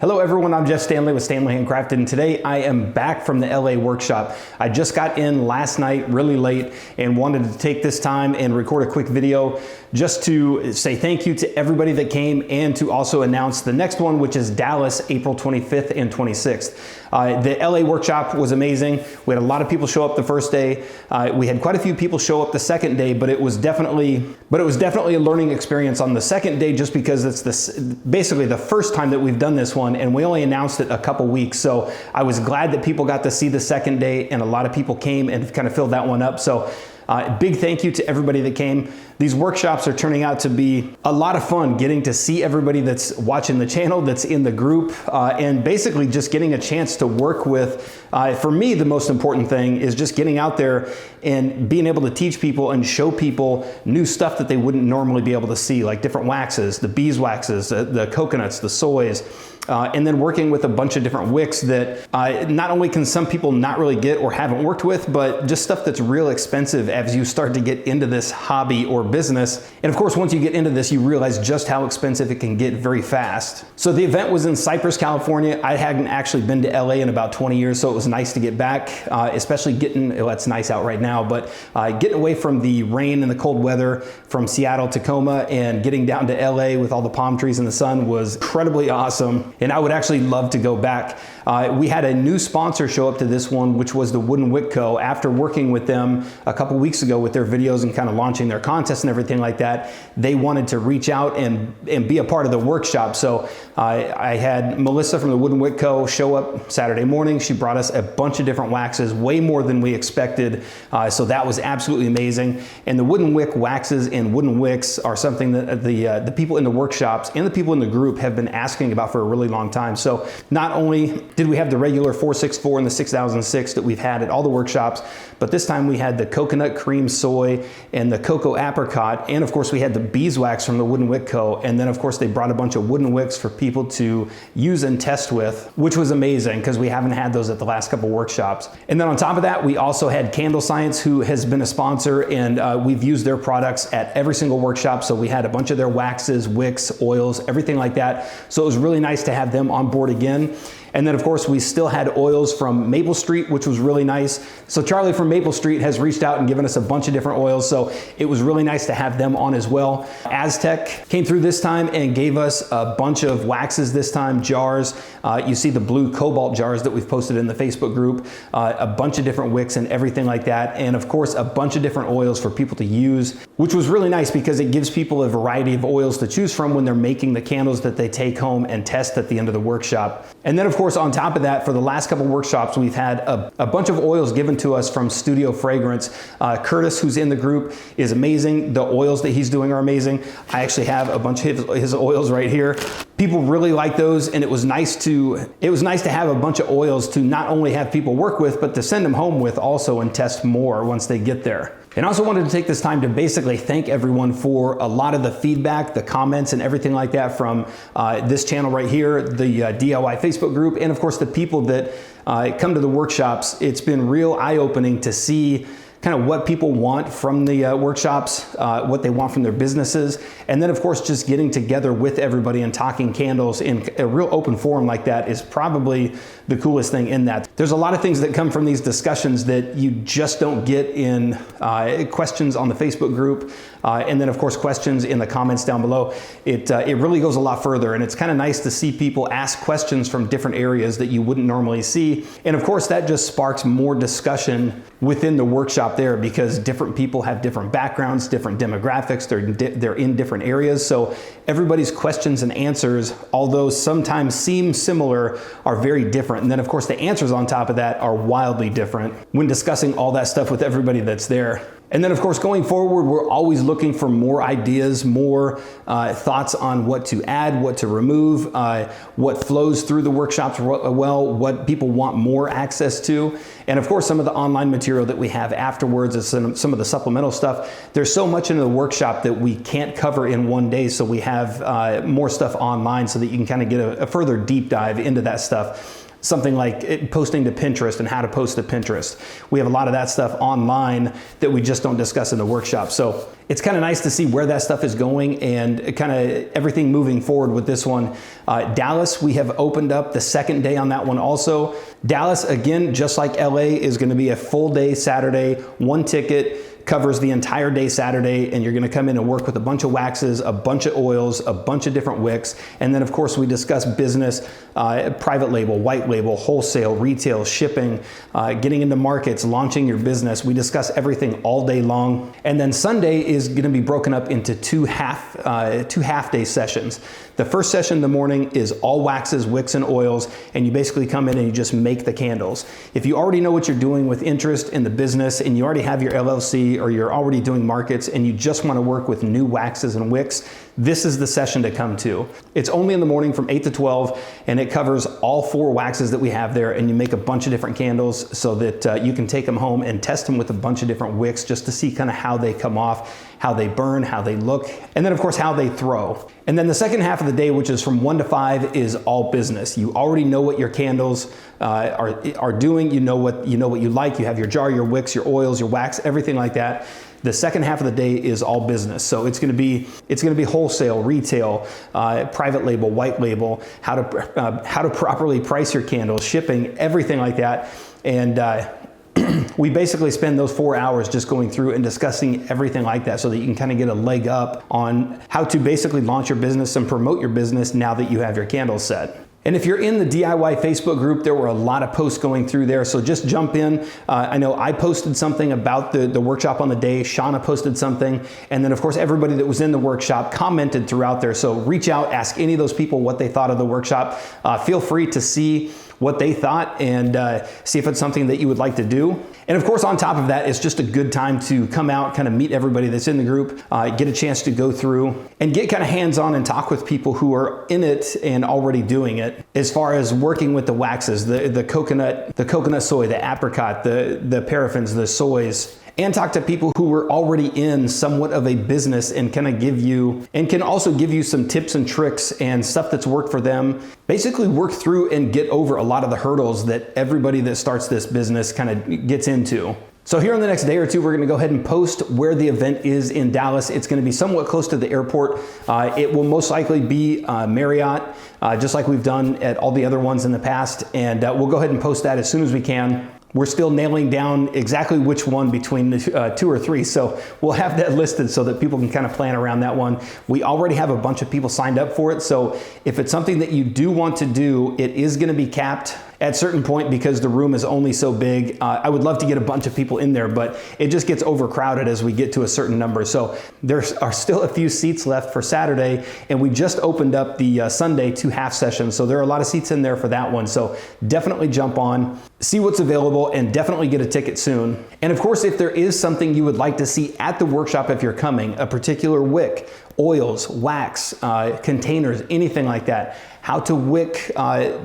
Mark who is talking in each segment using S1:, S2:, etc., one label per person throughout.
S1: Hello everyone, I'm Jeff Stanley with Standley Handcrafted, and today I am back from the LA workshop. I just got in last night really late and wanted to take this time and record a quick video just to say thank you to everybody that came and to also announce the next one, which is Dallas, April 25th and 26th. The LA workshop was amazing. We had a lot of people show up the first day. We had quite a few people show up the second day, but it was definitely a learning experience on the second day just because it's basically the first time that we've done this one, and we only announced it a couple weeks. So I was glad that people got to see the second day, and a lot of people came and kind of filled that one up. So big thank you to everybody that came. These workshops are turning out to be a lot of fun, getting to see everybody that's watching the channel, that's in the group, and basically just getting a chance to work with, for me, the most important thing is just getting out there and being able to teach people and show people new stuff that they wouldn't normally be able to see, like different waxes, the beeswaxes, the coconuts, the soys, and then working with a bunch of different wicks that not only can some people not really get or haven't worked with, but just stuff that's real expensive as you start to get into this hobby or business. And of course, once you get into this, you realize just how expensive it can get very fast. So the event was in Cypress, California. I hadn't actually been to LA in about 20 years, so it was nice to get back, especially well, it's nice out right now, but getting away from the rain and the cold weather from Seattle, Tacoma, and getting down to LA with all the palm trees and the sun was incredibly awesome. And I would actually love to go back. We had a new sponsor show up to this one, which was the Wooden Wick Co. After working with them a couple weeks ago with their videos and kind of launching their contest and everything like that, they wanted to reach out and be a part of the workshop. So I had Melissa from the Wooden Wick Co. show up Saturday morning. She brought us a bunch of different waxes, way more than we expected. So that was absolutely amazing. And the Wooden Wick waxes and wooden wicks are something that the people in the workshops and the people in the group have been asking about for a really long time. So not only did we have the regular 464 and the 6006 that we've had at all the workshops, but this time we had the coconut cream soy and the cocoa apricot, and of course we had the beeswax from the Wooden Wick Co. And then of course they brought a bunch of wooden wicks for people to use and test with, which was amazing because we haven't had those at the last couple workshops. And then on top of that, we also had Candlescience, who has been a sponsor, and we've used their products at every single workshop. So we had a bunch of their waxes, wicks, oils, everything like that. So it was really nice to have them on board again. And then of course we still had oils from Maple Street, which was really nice. So Charlie from Maple Street has reached out and given us a bunch of different oils. So it was really nice to have them on as well. Aztec came through this time and gave us a bunch of waxes this time, jars. You see the blue cobalt jars that we've posted in the Facebook group, a bunch of different wicks and everything like that. And of course, a bunch of different oils for people to use, which was really nice because it gives people a variety of oils to choose from when they're making the candles that they take home and test at the end of the workshop. And then of course, on top of that, for the last couple workshops, we've had a bunch of oils given to us from Studio Fragrance. Curtis, who's in the group, is amazing. The oils that he's doing are amazing. I actually have a bunch of his oils right here. People really like those, and it was nice to have a bunch of oils to not only have people work with, but to send them home with also and test more once they get there. And I also wanted to take this time to basically thank everyone for a lot of the feedback, the comments, and everything like that from this channel right here, the DIY Facebook group, and of course the people that come to the workshops. It's been real eye-opening to see kind of what people want from the workshops, what they want from their businesses. And then of course, just getting together with everybody and talking candles in a real open forum like that is probably the coolest thing in that. There's a lot of things that come from these discussions that you just don't get in questions on the Facebook group. And then of course, questions in the comments down below. It really goes a lot further, and it's kind of nice to see people ask questions from different areas that you wouldn't normally see. And of course, that just sparks more discussion within the workshop there because different people have different backgrounds, different demographics, they're in different areas. So everybody's questions and answers, although sometimes seem similar, are very different. And then of course, the answers on top of that are wildly different when discussing all that stuff with everybody that's there. And then of course, going forward, we're always looking for more ideas, more thoughts on what to add, what to remove, what flows through the workshops well, what people want more access to. And of course, some of the online material that we have afterwards is some of the supplemental stuff. There's so much in the workshop that we can't cover in one day. So we have more stuff online so that you can kind of get a further deep dive into that stuff. something like posting to Pinterest and how to post to Pinterest. We have a lot of that stuff online that we just don't discuss in the workshop. So it's kind of nice to see where that stuff is going and kind of everything moving forward with this one. Dallas, we have opened up the second day on that one also. Dallas, again, just like LA, is going to be a full day Saturday, one ticket. Covers the entire day Saturday, and you're gonna come in and work with a bunch of waxes, a bunch of oils, a bunch of different wicks. And then of course we discuss business, private label, white label, wholesale, retail, shipping, getting into markets, launching your business. We discuss everything all day long. And then Sunday is gonna be broken up into two half-day sessions. The first session in the morning is all waxes, wicks, and oils, and you basically come in and you just make the candles. If you already know what you're doing with interest in the business and you already have your LLC or you're already doing markets and you just want to work with new waxes and wicks, this is the session to come to. It's only in the morning from 8 to 12, and it covers all 4 waxes that we have there, and you make a bunch of different candles so that you can take them home and test them with a bunch of different wicks just to see kind of how they come off, how they burn, how they look, and then of course how they throw. And then the second half of the day, which is from 1 to 5, is all business. You already know what your candles are doing. You know what you like. You have your jar, your wicks, your oils, your wax, everything like that. The second half of the day is all business. So it's going to be wholesale, retail, private label, white label, how to properly price your candles, shipping, everything like that. And we basically spend those 4 hours just going through and discussing everything like that so that you can kind of get a leg up on how to basically launch your business and promote your business now that you have your candles set. And if you're in the DIY Facebook group, there were a lot of posts going through there, so just jump in. I know I posted something about the workshop on the day, Shauna posted something, and then of course everybody that was in the workshop commented throughout there. So reach out, ask any of those people what they thought of the workshop. Feel free to see what they thought and see if it's something that you would like to do. And of course, on top of that, it's just a good time to come out, kind of meet everybody that's in the group, get a chance to go through and get kind of hands-on and talk with people who are in it and already doing it. As far as working with the waxes, the coconut soy, the apricot, the paraffins, the soys, and talk to people who were already in somewhat of a business and kind of can also give you some tips and tricks and stuff that's worked for them. Basically work through and get over a lot of the hurdles that everybody that starts this business kind of gets into. So here in the next day or two, we're going to go ahead and post where the event is in Dallas. It's going to be somewhat close to the airport. It will most likely be Marriott, just like we've done at all the other ones in the past. And we'll go ahead and post that as soon as we can. We're still nailing down exactly which one between the 2 or 3, so we'll have that listed so that people can kind of plan around that one. We already have a bunch of people signed up for it, so if it's something that you do want to do, it is going to be capped at a certain point because the room is only so big. I would love to get a bunch of people in there, but it just gets overcrowded as we get to a certain number. So there are still a few seats left for Saturday, and we just opened up the Sunday 2 half sessions, so there are a lot of seats in there for that one. So definitely jump on, see what's available, and definitely get a ticket soon. And of course, if there is something you would like to see at the workshop if you're coming, a particular wick, oils, wax, containers, anything like that, how to wick,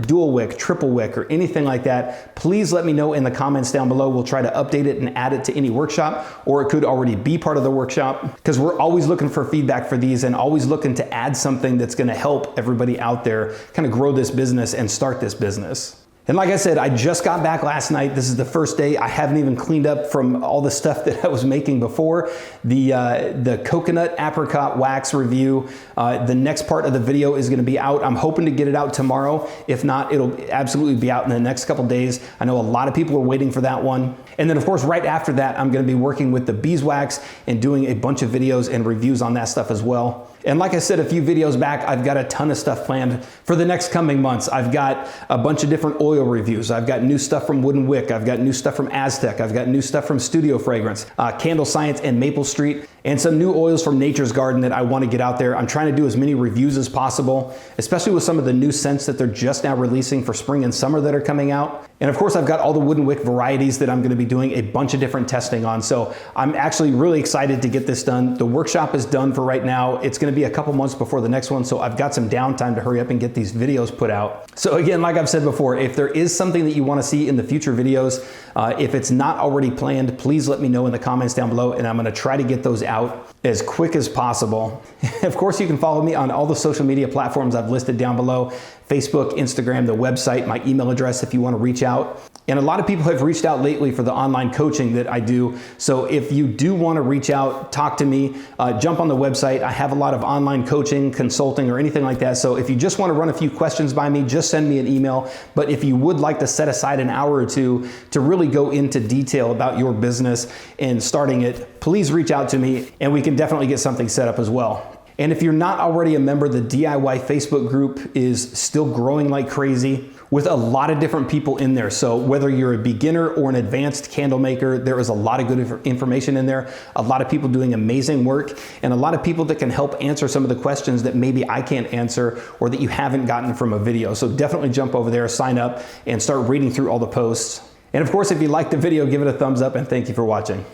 S1: dual wick, triple wick, or anything like that, please let me know in the comments down below. We'll try to update it and add it to any workshop, or it could already be part of the workshop, because we're always looking for feedback for these and always looking to add something that's going to help everybody out there kind of grow this business and start this business. And like I said, I just got back last night. This is the first day. I haven't even cleaned up from all the stuff that I was making before. The coconut apricot wax review. The next part of the video is going to be out. I'm hoping to get it out tomorrow. If not, it'll absolutely be out in the next couple days. I know a lot of people are waiting for that one. And then of course, right after that, I'm going to be working with the beeswax and doing a bunch of videos and reviews on that stuff as well. And like I said a few videos back, I've got a ton of stuff planned for the next coming months. I've got a bunch of different oil reviews. I've got new stuff from Wood & Wick. I've got new stuff from Aztec. I've got new stuff from Studio Fragrance, Candlescience and Maple Street, and some new oils from Nature's Garden that I want to get out there. I'm trying to do as many reviews as possible, especially with some of the new scents that they're just now releasing for spring and summer that are coming out. And of course, I've got all the Wood & Wick varieties that I'm going to be doing a bunch of different testing on. So I'm actually really excited to get this done. The workshop is done for right now. It's going to be a couple months before the next one, so I've got some downtime to hurry up and get these videos put out. So again, like I've said before, if there is something that you want to see in the future videos, if it's not already planned, please let me know in the comments down below, and I'm going to try to get those out as quick as possible. Of course, you can follow me on all the social media platforms I've listed down below: Facebook, Instagram, the website, my email address if you want to reach out. And a lot of people have reached out lately for the online coaching that I do. So if you do want to reach out, talk to me, jump on the website. I have a lot of online coaching, consulting, or anything like that. So if you just want to run a few questions by me, just send me an email. But if you would like to set aside an hour or two to really go into detail about your business and starting it, please reach out to me and we can definitely get something set up as well. And if you're not already a member, the DIY Facebook group is still growing like crazy with a lot of different people in there. So whether you're a beginner or an advanced candle maker, there is a lot of good information in there, a lot of people doing amazing work, and a lot of people that can help answer some of the questions that maybe I can't answer or that you haven't gotten from a video. So definitely jump over there, sign up, and start reading through all the posts. And of course, if you liked the video, give it a thumbs up, and thank you for watching.